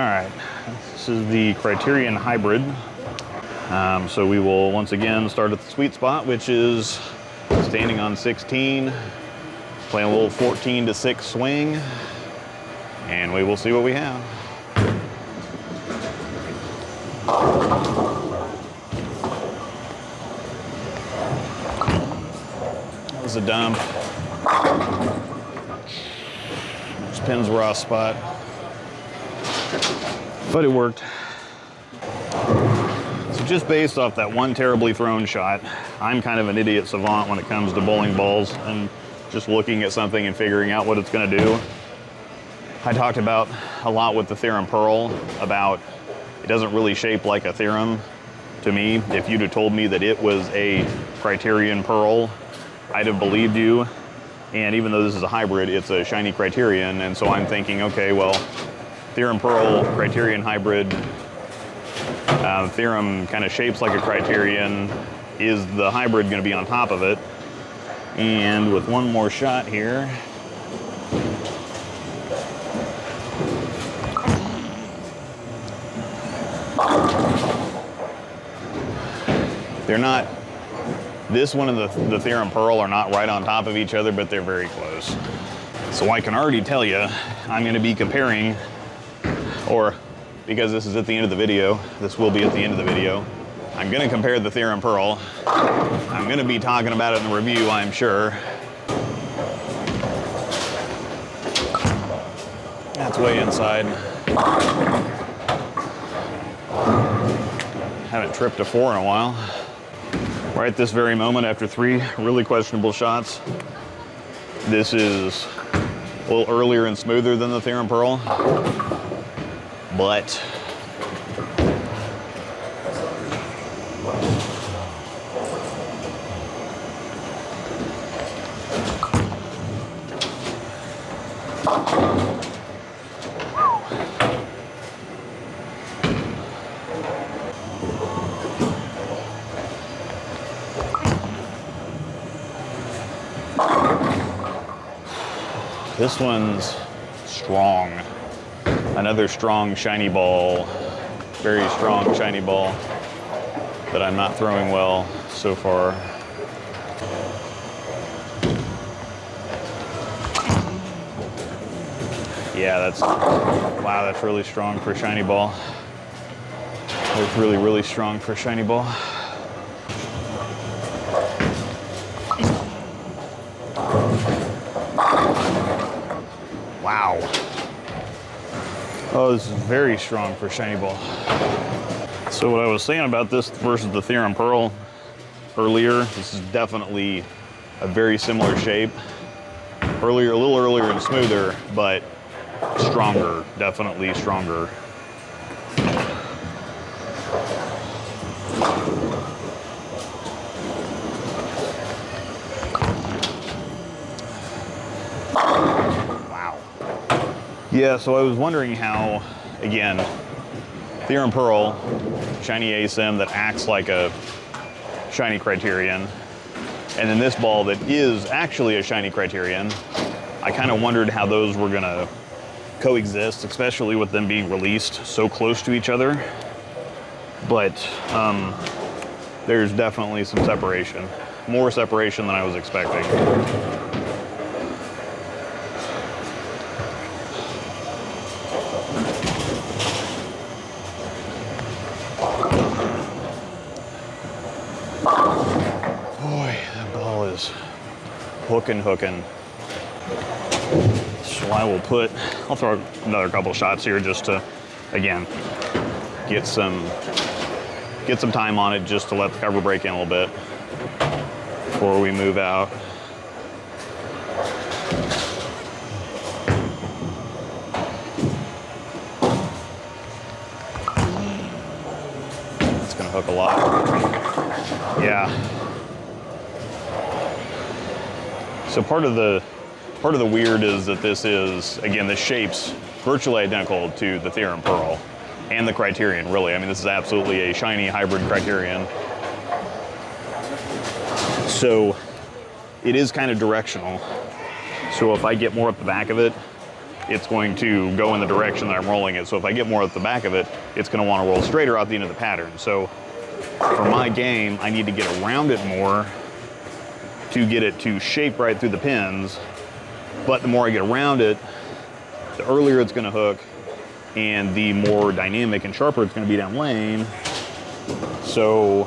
right, this is the Criterion Hybrid. So we will once again start at the sweet spot, which is standing on 16, playing a little 14-6 swing, and we will see what we have. That was a dump. This pin's raw spot, but it worked. So just based off that one terribly thrown shot, I'm kind of an idiot savant when it comes to bowling balls and just looking at something and figuring out what it's going to do. I talked about a lot with the Theorem Pearl about it doesn't really shape like a Theorem to me. If you'd have told me that it was a Criterion Pearl, I'd have believed you. And even though this is a hybrid, it's a shiny Criterion, and so I'm thinking, okay, well, Theorem Pearl, Criterion Hybrid, Theorem kind of shapes like a Criterion. Is the hybrid going to be on top of it? And with one more shot here, they're not, this one and the Theorem Pearl are not right on top of each other, but they're very close. So I can already tell you, I'm going to be comparing, or because this is at the end of the video, this will be at the end of the video, I'm going to compare the Theorem Pearl. I'm going to be talking about it in the review, I'm sure. That's way inside. Haven't tripped a 4 in a while. Right this very moment, after 3 really questionable shots, this is a little earlier and smoother than the Theorem Pearl, but this one's strong. Another strong shiny ball, very strong shiny ball that I'm not throwing well so far. Yeah, wow, that's really strong for a shiny ball. That's really, really strong for a shiny ball. Wow. Oh, this is very strong for a shiny ball. So what I was saying about this versus the Theorem Pearl earlier, this is definitely a very similar shape. A little earlier and smoother, but stronger, definitely stronger. Yeah, so I was wondering how, again, Theorem Pearl, shiny ASIM that acts like a shiny Criterion, and then this ball that is actually a shiny Criterion. I kind of wondered how those were going to coexist, especially with them being released so close to each other. But there's definitely some separation, more separation than I was expecting. Hooking. So I'll throw another couple shots here just to, again, get some time on it, just to let the cover break in a little bit before we move out. It's gonna hook a lot. Yeah. So part of the weird is that this is, again, the shape's virtually identical to the Theorem Pearl and the Criterion, really. I mean, this is absolutely a shiny hybrid Criterion. So it is kind of directional. So if I get more up the back of it, it's going to go in the direction that I'm rolling it. So if I get more at the back of it, it's going to want to roll straighter out the end of the pattern. So for my game, I need to get around it more to get it to shape right through the pins. But the more I get around it, the earlier it's going to hook, and the more dynamic and sharper it's going to be down lane. So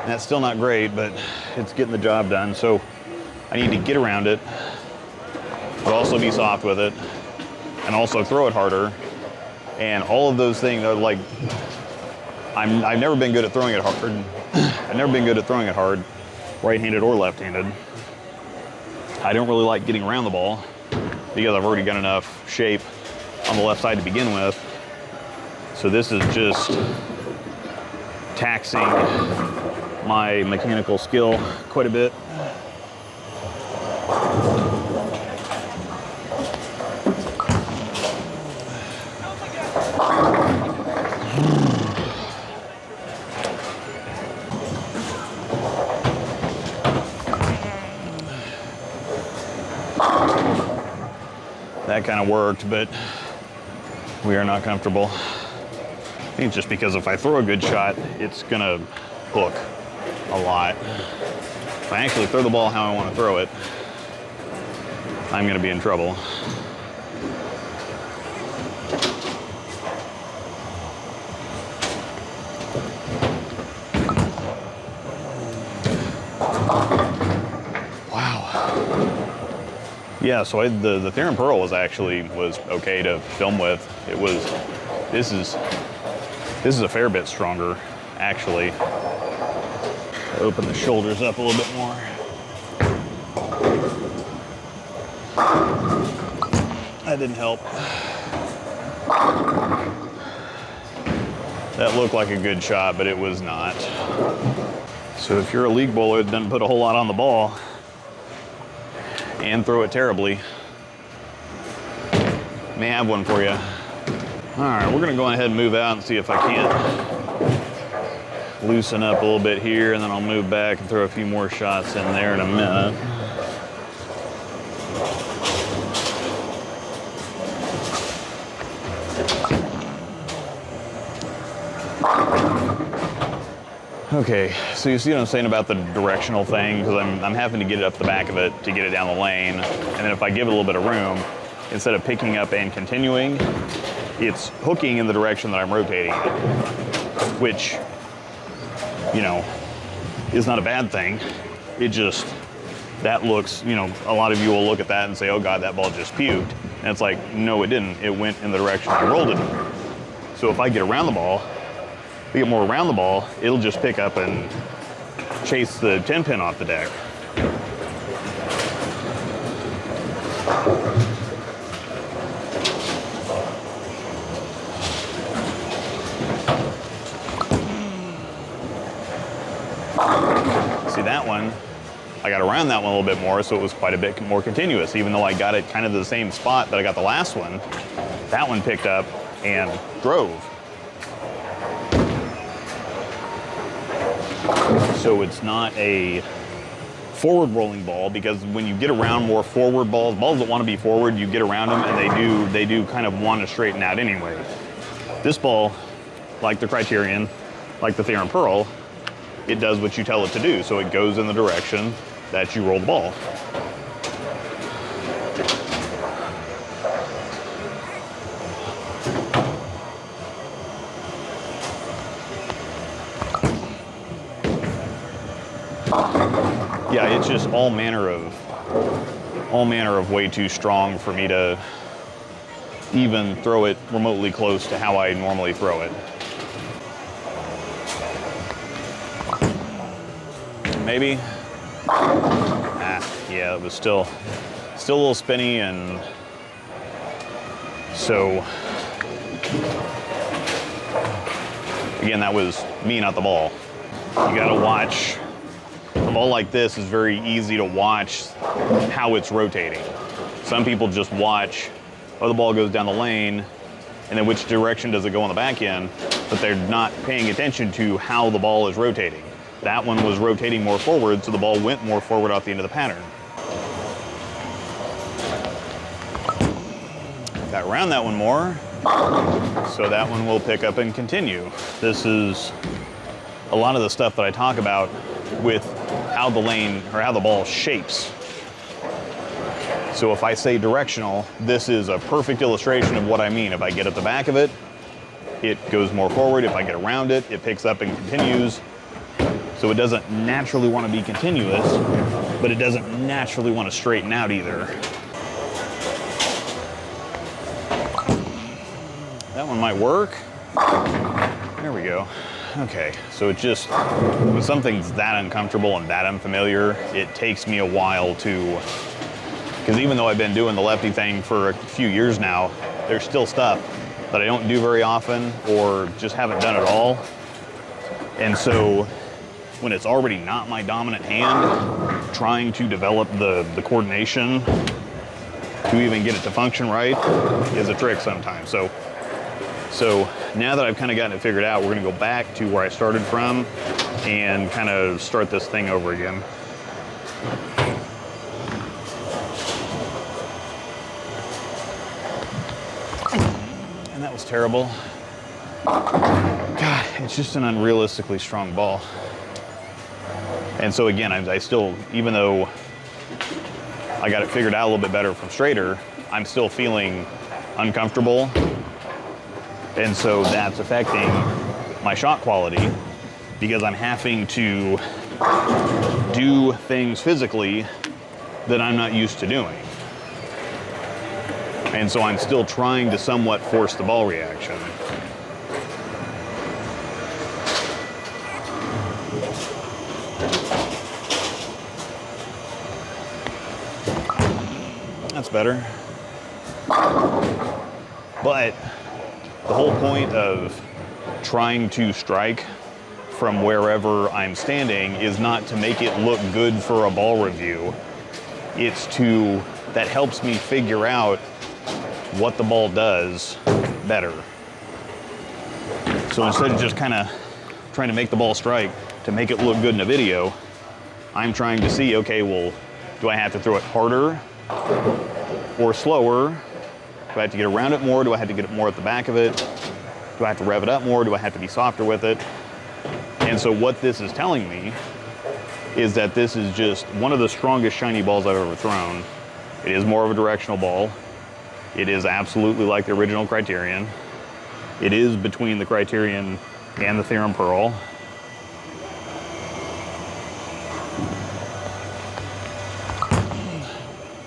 that's still not great, but it's getting the job done. So I need to get around it, but also be soft with it, and also throw it harder. And all of those things are like, I've never been good at throwing it hard. I've never been good at throwing it hard, right-handed or left-handed. I don't really like getting around the ball because I've already got enough shape on the left side to begin with. So this is just taxing my mechanical skill quite a bit. That kind of worked, but we are not comfortable. I think it's just because if I throw a good shot, it's gonna hook a lot. If I actually throw the ball how I want to throw it, I'm gonna be in trouble. Yeah, so the Theron Pearl was okay to film with. This is a fair bit stronger, actually. Open the shoulders up a little bit more. That didn't help. That looked like a good shot, but it was not. So if you're a league bowler that doesn't put a whole lot on the ball, and throw it terribly, may have one for you. All right, we're gonna go ahead and move out and see if I can't loosen up a little bit here, and then I'll move back and throw a few more shots in there in a minute. Okay, so you see what I'm saying about the directional thing? Because I'm having to get it up the back of it to get it down the lane. And then if I give it a little bit of room, instead of picking up and continuing, it's hooking in the direction that I'm rotating, which, you know, is not a bad thing. It just, that looks, you know, a lot of you will look at that and say, oh God, that ball just puked. And it's like, no, it didn't. It went in the direction I rolled it in. So if I get around the ball, if we get more around the ball, it'll just pick up and chase the 10 pin off the deck. See that one, I got around that one a little bit more, so it was quite a bit more continuous. Even though I got it kind of the same spot that I got the last one, that one picked up and drove. So it's not a forward rolling ball, because when you get around more forward balls that want to be forward, you get around them and they do kind of want to straighten out anyway. This ball, like the Criterion, like the Theron Pearl, it does what you tell it to do. So it goes in the direction that you roll the ball. Yeah, it's just all manner of way too strong for me to even throw it remotely close to how I normally throw it. Maybe. Yeah, it was still a little spinny, and so again, that was me, not the ball. You gotta watch. A ball like this is very easy to watch how it's rotating. Some people just watch, oh, the ball goes down the lane, and then which direction does it go on the back end, but they're not paying attention to how the ball is rotating. that one was rotating more forward, so the ball went more forward off the end of the pattern. Got around that one more, so that one will pick up and continue. This is a lot of the stuff that I talk about with how the lane, or how the ball shapes. So if I say directional, this is a perfect illustration of what I mean. If I get at the back of it, it goes more forward. If I get around it, it picks up and continues. So it doesn't naturally want to be continuous, but it doesn't naturally want to straighten out either. That one might work. There we go. Okay, so it just, when something's that uncomfortable and that unfamiliar, it takes me a while to, because even though I've been doing the lefty thing for a few years now, there's still stuff that I don't do very often or just haven't done at all. And so when it's already not my dominant hand, trying to develop the coordination to even get it to function right is a trick sometimes. So now that I've kind of gotten it figured out, we're going to go back to where I started from and kind of start this thing over again. And that was terrible. God, it's just an unrealistically strong ball. And so again, I still, even though I got it figured out a little bit better from straighter, I'm still feeling uncomfortable. And so that's affecting my shot quality because I'm having to do things physically that I'm not used to doing. And so I'm still trying to somewhat force the ball reaction. That's better. But the whole point of trying to strike from wherever I'm standing is not to make it look good for a ball review. It's to, that helps me figure out what the ball does better. So instead of just kind of trying to make the ball strike to make it look good in a video, I'm trying to see, okay, well, do I have to throw it harder or slower? Do I have to get around it more? Do I have to get it more at the back of it? Do I have to rev it up more? Do I have to be softer with it? And so what this is telling me is that this is just one of the strongest shiny balls I've ever thrown. It is more of a directional ball. It is absolutely like the original Criterion. It is between the Criterion and the Theorem Pearl.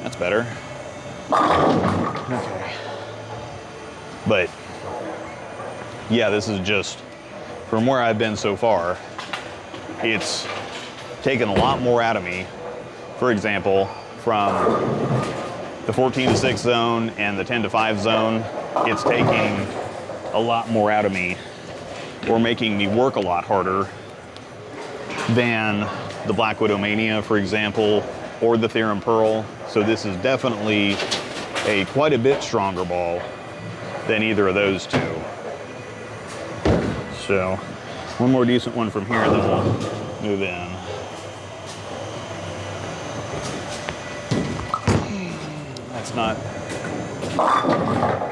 That's better. Okay. But yeah, this is just, from where I've been so far, it's taken a lot more out of me. For example, from the 14-6 zone and the 10-5 zone, it's taking a lot more out of me, or making me work a lot harder than the Black Widow Mania, for example, or the Theorem Pearl. So this is definitely a quite a bit stronger ball than either of those two. So one more decent one from here, then we'll move in. That's not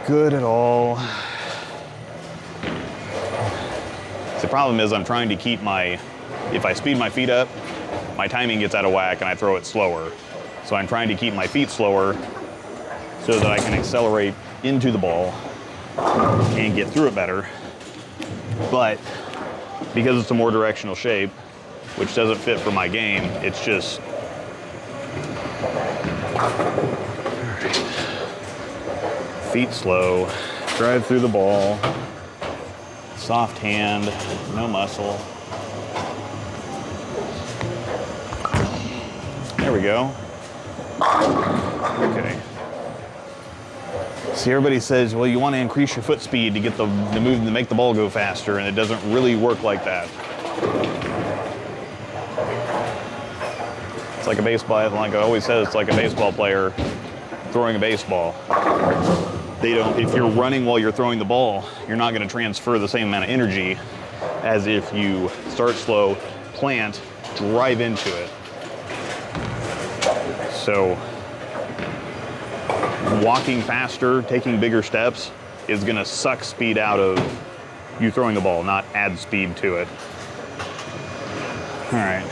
good at all. The problem is I'm trying to keep my, if I speed my feet up, my timing gets out of whack and I throw it slower. So I'm trying to keep my feet slower so that I can accelerate into the ball and get through it better. But because it's a more directional shape, which doesn't fit for my game, it's just, feet slow, drive through the ball, soft hand, no muscle. There we go. Okay. See, everybody says, well, you want to increase your foot speed to get the move to make the ball go faster, and it doesn't really work like that. It's like a baseball, like I always said, it's like a baseball player throwing a baseball. They don't, if you're running while you're throwing the ball, you're not going to transfer the same amount of energy as if you start slow, plant drive into it. So walking faster, taking bigger steps is gonna suck speed out of you throwing the ball, not add speed to it. All right,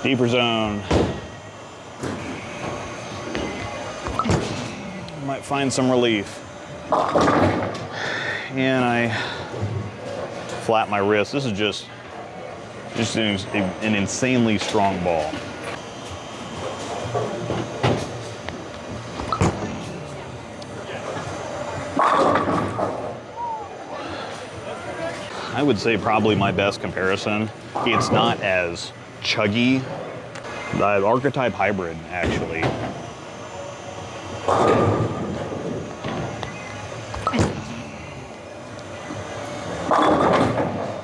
deeper zone. Might find some relief. And I flat my wrist. This is just an insanely strong ball. I would say probably my best comparison. It's not as chuggy. The Archetype Hybrid, actually.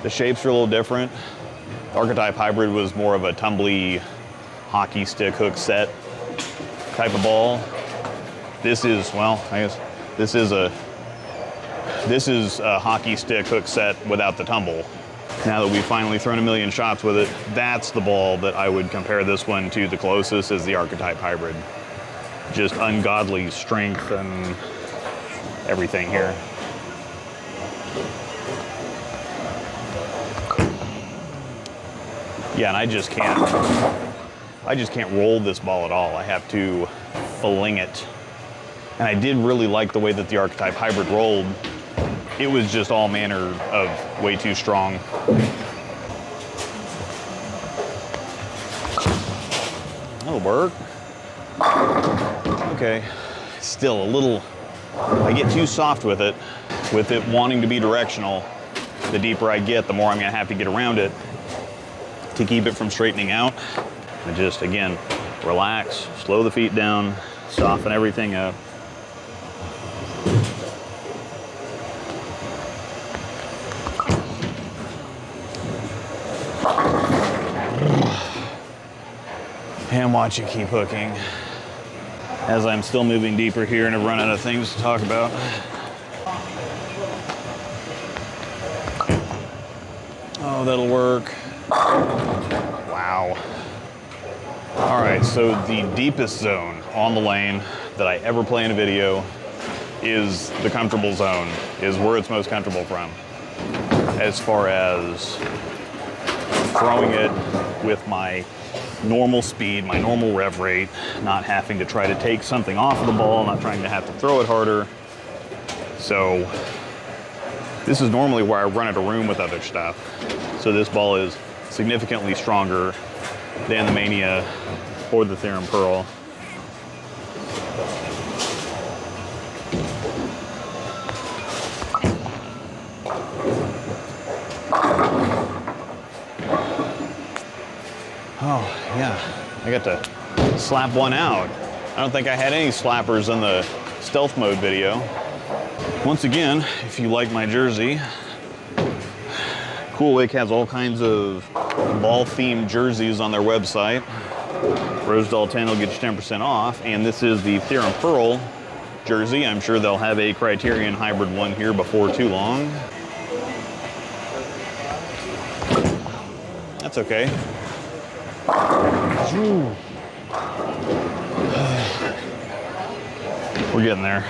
The shapes are a little different. The Archetype Hybrid was more of a tumbly hockey stick hook set type of ball. This is, well, I guess this is a hockey stick hook set without the tumble. Now that we've finally thrown a million shots with it, that's the ball that I would compare this one to. The closest is the Archetype Hybrid. Just ungodly strength and everything here. Yeah, and I just can't roll this ball at all. I have to fling it. And I did really like the way that the Archetype Hybrid rolled. It was just all manner of way too strong. That'll work. Okay, still a little, I get too soft with it wanting to be directional. The deeper I get, the more I'm gonna have to get around it to keep it from straightening out. And just, again, relax, slow the feet down, soften everything up. And watch it keep hooking. As I'm still moving deeper here and I've run out of things to talk about. Oh, that'll work. Wow. All right, so the deepest zone on the lane that I ever play in a video is the comfortable zone, is where it's most comfortable from. As far as throwing it with my normal speed, my normal rev rate, not having to try to take something off of the ball, not trying to have to throw it harder. So this is normally where I run out of room with other stuff. So this ball is significantly stronger than the Mania or the Theorem Pearl. Oh, yeah, I got to slap one out. I don't think I had any slappers in the stealth mode video. Once again, if you like my jersey, CoolWick has all kinds of ball-themed jerseys on their website. Rosedall 10 will get you 10% off, and this is the Theorem Pearl jersey. I'm sure they'll have a Criterion Hybrid one here before too long. That's okay. We're getting there.